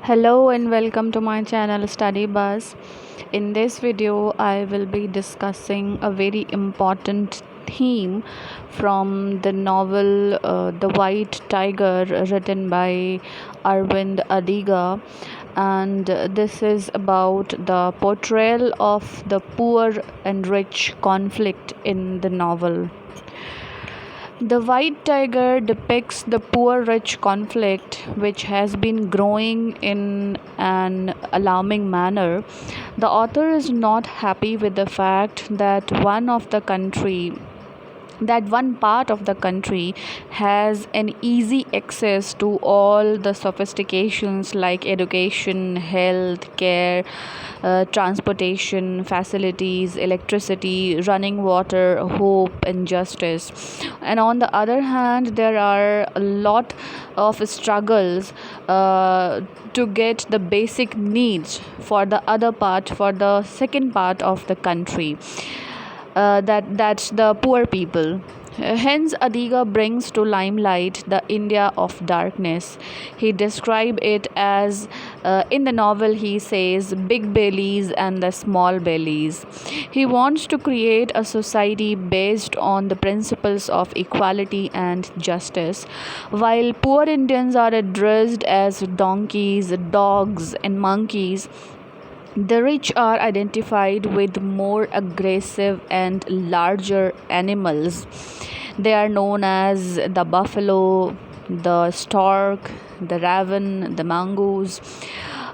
Hello and welcome to my channel Study Buzz. In this video, I will be discussing a very important theme from the novel The White Tiger, written by Aravind Adiga. And this is about the portrayal of the poor and rich conflict in the novel. The White Tiger depicts the poor rich conflict which has been growing in an alarming manner. The author is not happy with the fact that one part of the country has an easy access to all the sophistications like education, health, care, transportation, facilities, electricity, running water, hope, and justice. And on the other hand, there are a lot of struggles to get the basic needs for the second part of the country, that's the poor people. Hence, Adiga brings to limelight the India of darkness. He describes it as, in the novel, he says, big bellies and the small bellies. He wants to create a society based on the principles of equality and justice. While poor Indians are addressed as donkeys, dogs, and monkeys, the rich are identified with more aggressive and larger animals. They are known as the buffalo, the stork, the raven, the mongoose.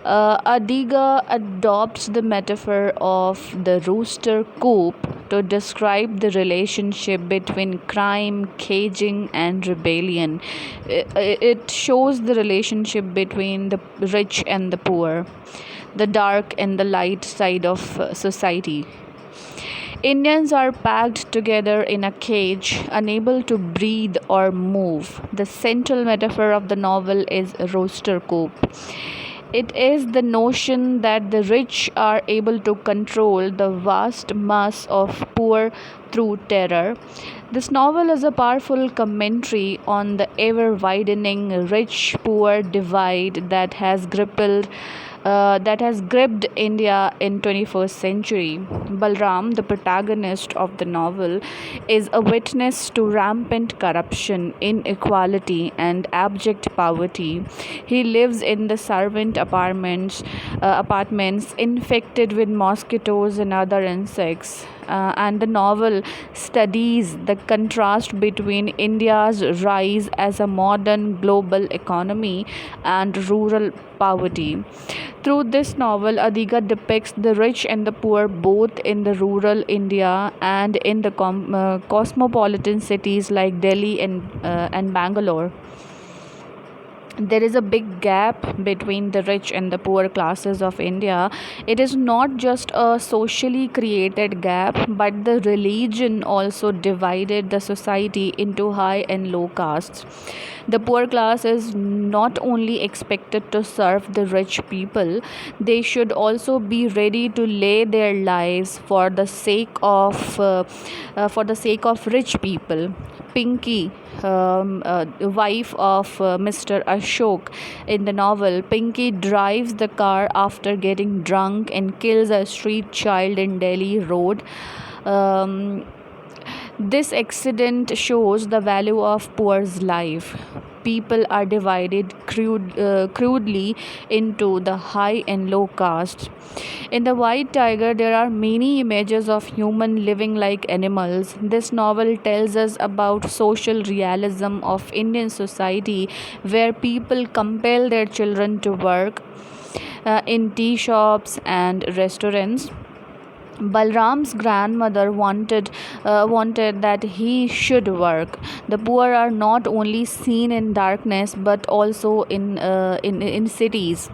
Adiga adopts the metaphor of the rooster coop to describe the relationship between crime, caging, and rebellion. It shows the relationship between the rich and the poor, the dark and the light side of society. Indians are packed together in a cage, unable to breathe or move. The central metaphor of the novel is rooster coop. It is the notion that the rich are able to control the vast mass of poor through terror. This novel is a powerful commentary on the ever widening rich poor divide that has gripped India in 21st century. Balram, the protagonist of the novel, is a witness to rampant corruption, inequality, and abject poverty. He lives in the servant apartments infected with mosquitoes and other insects. And the novel studies the contrast between India's rise as a modern global economy and rural poverty. Through this novel, Adiga depicts the rich and the poor both in the rural India and in the cosmopolitan cities like Delhi and Bangalore. There is a big gap between the rich and the poor classes of India. It is not just a socially created gap, but the religion also divided the society into high and low castes. The poor class is not only expected to serve the rich people, they should also be ready to lay their lives for the sake of rich people. Pinky, wife of Mr. Ashok in the novel, Pinky drives the car after getting drunk and kills a street child in Delhi Road. Um, this accident shows the value of poor's life. People are divided crudely into the high and low caste. In The White Tiger, there are many images of human living like animals. This novel tells us about social realism of Indian society, where people compel their children to work in tea shops and restaurants. Balram's grandmother wanted that he should work. The poor are not only seen in darkness but also in cities.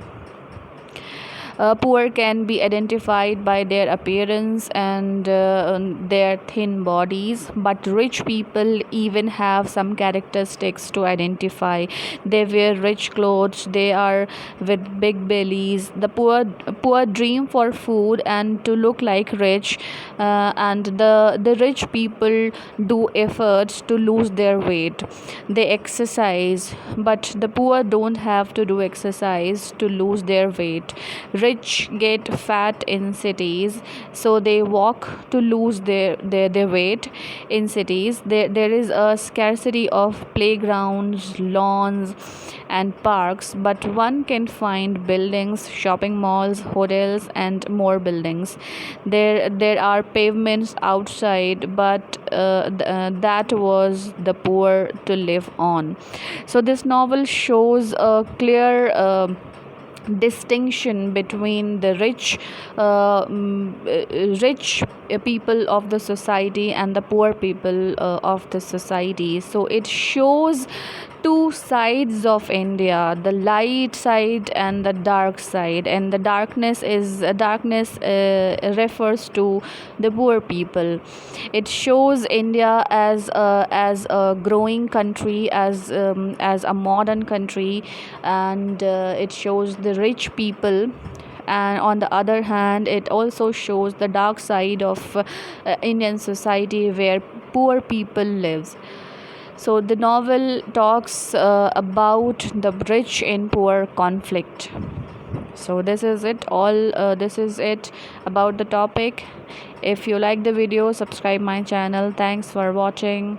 Poor can be identified by their appearance and their thin bodies, but rich people even have some characteristics to identify. They wear rich clothes, they are with big bellies. The poor dream for food and to look like rich, and the rich people do efforts to lose their weight. They exercise, but the poor don't have to do exercise to lose their weight. Rich get fat in cities, so they walk to lose their weight. In cities there is a scarcity of playgrounds, lawns and parks, but one can find buildings, shopping malls, hotels and more buildings. There are pavements outside, but that was the poor to live on. So this novel shows a clear distinction between the rich people of the society and the poor people of the society. So it shows two sides of India, the light side and the dark side, and the darkness refers to the poor people. It shows India as a growing country, as a modern country, and it shows the rich people. And on the other hand, it also shows the dark side of Indian society, where poor people lives. So the novel talks about the rich and poor conflict. So this is it all. This is it about the topic. If you like the video, subscribe my channel. Thanks for watching.